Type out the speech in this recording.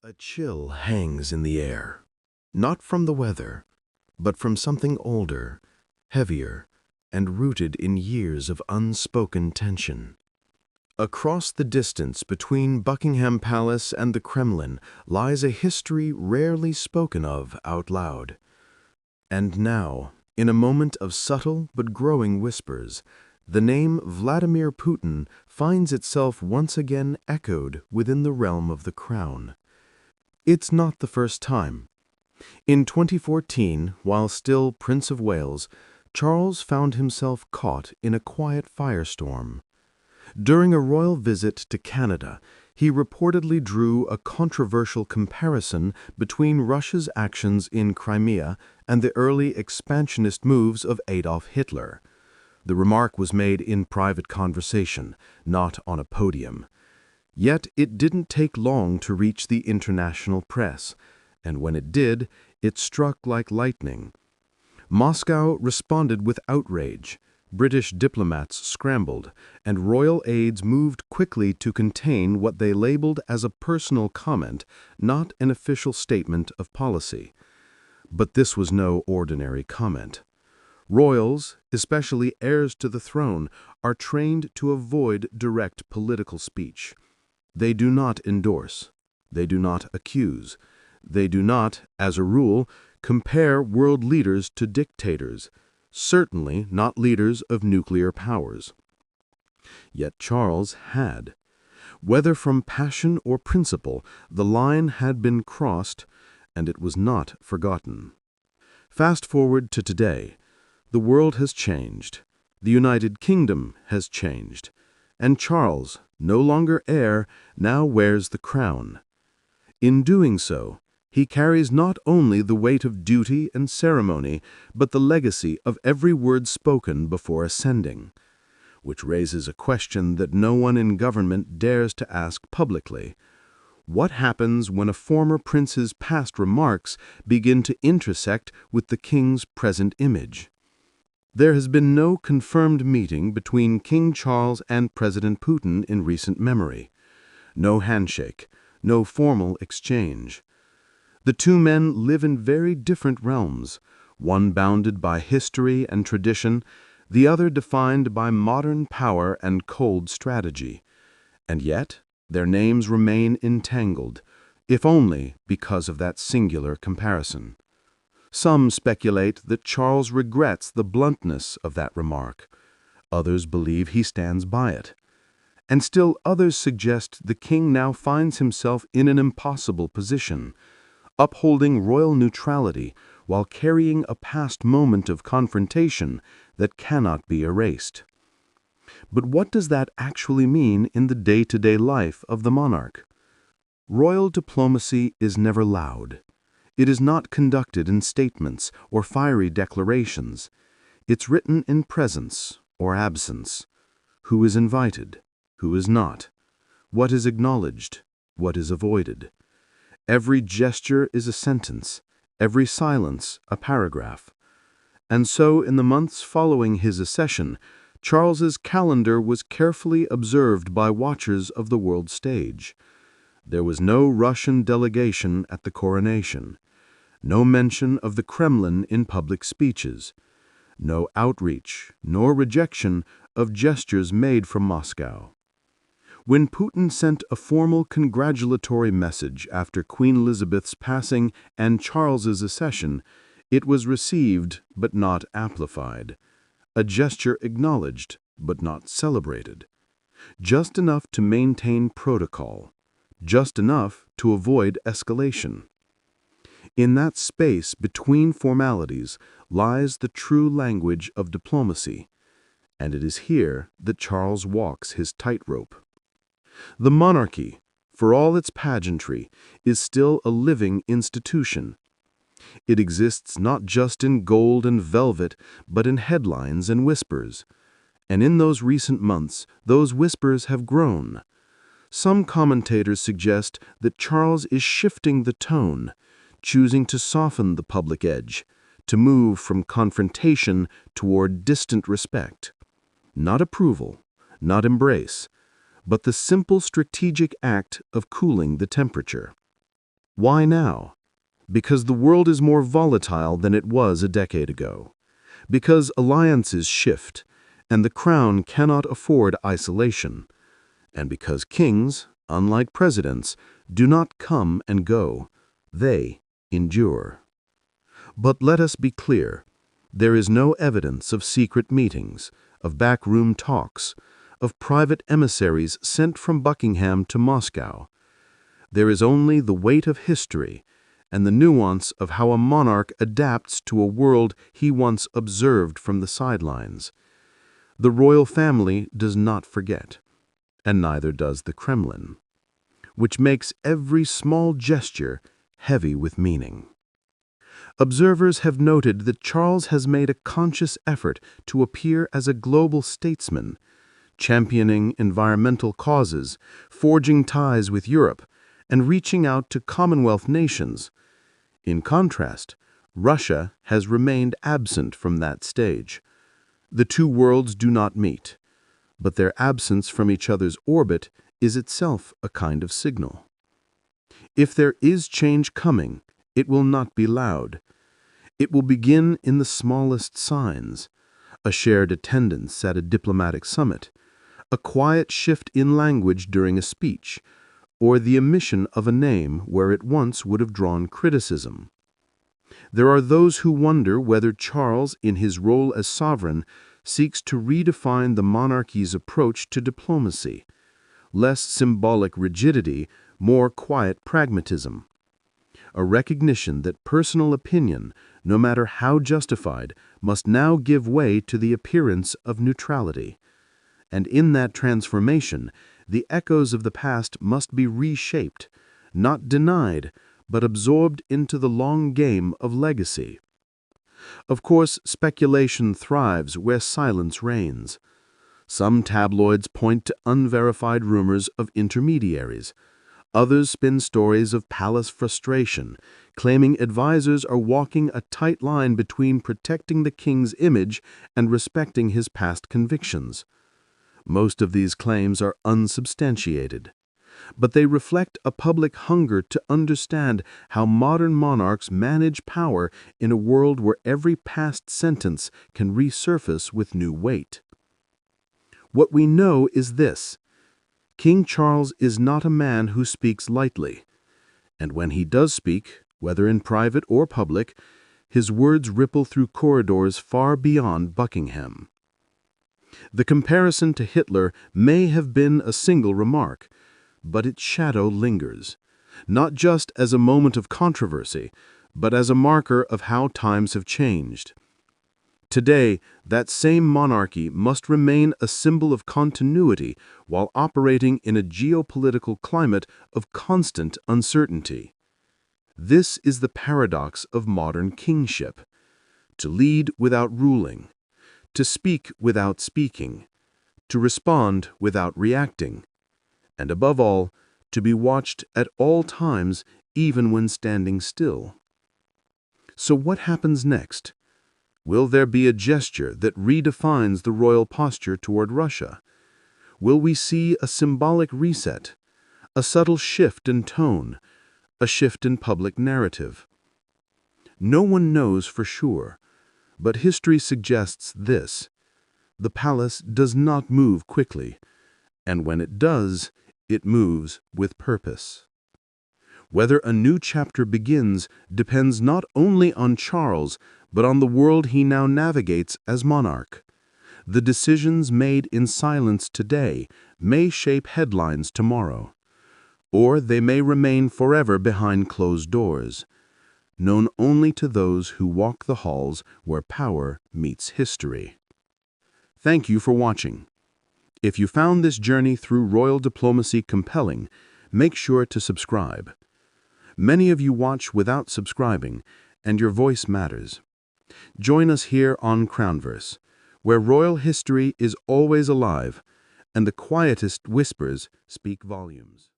A chill hangs in the air, not from the weather, but from something older, heavier, and rooted in years of unspoken tension. Across the distance between Buckingham Palace and the Kremlin lies a history rarely spoken of out loud. And now, in a moment of subtle but growing whispers, the name Vladimir Putin finds itself once again echoed within the realm of the crown. It's not the first time. In 2014, while still Prince of Wales, Charles found himself caught in a quiet firestorm. During a royal visit to Canada, he reportedly drew a controversial comparison between Russia's actions in Crimea and the early expansionist moves of Adolf Hitler. The remark was made in private conversation, not on a podium. Yet it didn't take long to reach the international press, and when it did, it struck like lightning. Moscow responded with outrage. British diplomats scrambled, and royal aides moved quickly to contain what they labeled as a personal comment, not an official statement of policy. But this was no ordinary comment. Royals, especially heirs to the throne, are trained to avoid direct political speech. They do not endorse. They do not accuse. They do not, as a rule, compare world leaders to dictators, certainly not leaders of nuclear powers. Yet Charles had. Whether from passion or principle, the line had been crossed, and it was not forgotten. Fast forward to today. The world has changed. The United Kingdom has changed. And Charles, no longer heir, now wears the crown. In doing so, he carries not only the weight of duty and ceremony, but the legacy of every word spoken before ascending, which raises a question that no one in government dares to ask publicly. What happens when a former prince's past remarks begin to intersect with the king's present image? There has been no confirmed meeting between King Charles and President Putin in recent memory. No handshake, no formal exchange. The two men live in very different realms, one bounded by history and tradition, the other defined by modern power and cold strategy. And yet, their names remain entangled, if only because of that singular comparison. Some speculate that Charles regrets the bluntness of that remark. Others believe he stands by it. And still others suggest the king now finds himself in an impossible position, upholding royal neutrality while carrying a past moment of confrontation that cannot be erased. But what does that actually mean in the day-to-day life of the monarch? Royal diplomacy is never loud. It is not conducted in statements or fiery declarations. It's written in presence or absence. Who is invited? Who is not? What is acknowledged? What is avoided? Every gesture is a sentence, every silence a paragraph. And so in the months following his accession, Charles's calendar was carefully observed by watchers of the world stage. There was no Russian delegation at the coronation. No mention of the Kremlin in public speeches, no outreach nor rejection of gestures made from Moscow. When Putin sent a formal congratulatory message after Queen Elizabeth's passing and Charles's accession, it was received but not amplified, a gesture acknowledged but not celebrated, just enough to maintain protocol, just enough to avoid escalation. In that space between formalities lies the true language of diplomacy, and it is here that Charles walks his tightrope. The monarchy, for all its pageantry, is still a living institution. It exists not just in gold and velvet, but in headlines and whispers. And in those recent months, those whispers have grown. Some commentators suggest that Charles is shifting the tone, choosing to soften the public edge, to move from confrontation toward distant respect. Not approval, not embrace, but the simple strategic act of cooling the temperature. Why now? Because the world is more volatile than it was a decade ago. Because alliances shift, and the crown cannot afford isolation. And because kings, unlike presidents, do not come and go, they endure. But let us be clear, there is no evidence of secret meetings, of backroom talks, of private emissaries sent from Buckingham to Moscow. There is only the weight of history and the nuance of how a monarch adapts to a world he once observed from the sidelines. The royal family does not forget, and neither does the Kremlin, which makes every small gesture heavy with meaning. Observers have noted that Charles has made a conscious effort to appear as a global statesman, championing environmental causes, forging ties with Europe, and reaching out to Commonwealth nations. In contrast, Russia has remained absent from that stage. The two worlds do not meet, but their absence from each other's orbit is itself a kind of signal. If there is change coming, it will not be loud. It will begin in the smallest signs: a shared attendance at a diplomatic summit, a quiet shift in language during a speech, or the omission of a name where it once would have drawn criticism. There are those who wonder whether Charles, in his role as sovereign, seeks to redefine the monarchy's approach to diplomacy: less symbolic rigidity, more quiet pragmatism. A recognition that personal opinion, no matter how justified, must now give way to the appearance of neutrality. And in that transformation, the echoes of the past must be reshaped, not denied, but absorbed into the long game of legacy. Of course, speculation thrives where silence reigns. Some tabloids point to unverified rumors of intermediaries. Others spin stories of palace frustration, claiming advisors are walking a tight line between protecting the king's image and respecting his past convictions. Most of these claims are unsubstantiated, but they reflect a public hunger to understand how modern monarchs manage power in a world where every past sentence can resurface with new weight. What we know is this: King Charles is not a man who speaks lightly, and when he does speak, whether in private or public, his words ripple through corridors far beyond Buckingham. The comparison to Hitler may have been a single remark, but its shadow lingers, not just as a moment of controversy, but as a marker of how times have changed. Today, that same monarchy must remain a symbol of continuity while operating in a geopolitical climate of constant uncertainty. This is the paradox of modern kingship: to lead without ruling, to speak without speaking, to respond without reacting, and above all, to be watched at all times, even when standing still. So what happens next? Will there be a gesture that redefines the royal posture toward Russia? Will we see a symbolic reset, a subtle shift in tone, a shift in public narrative? No one knows for sure, but history suggests this: the palace does not move quickly, and when it does, it moves with purpose. Whether a new chapter begins depends not only on Charles, but on the world he now navigates as monarch. The decisions made in silence today may shape headlines tomorrow, or they may remain forever behind closed doors, known only to those who walk the halls where power meets history. Thank you for watching. If you found this journey through royal diplomacy compelling, make sure to subscribe. Many of you watch without subscribing, and your voice matters. Join us here on Crownverse, where royal history is always alive, and the quietest whispers speak volumes.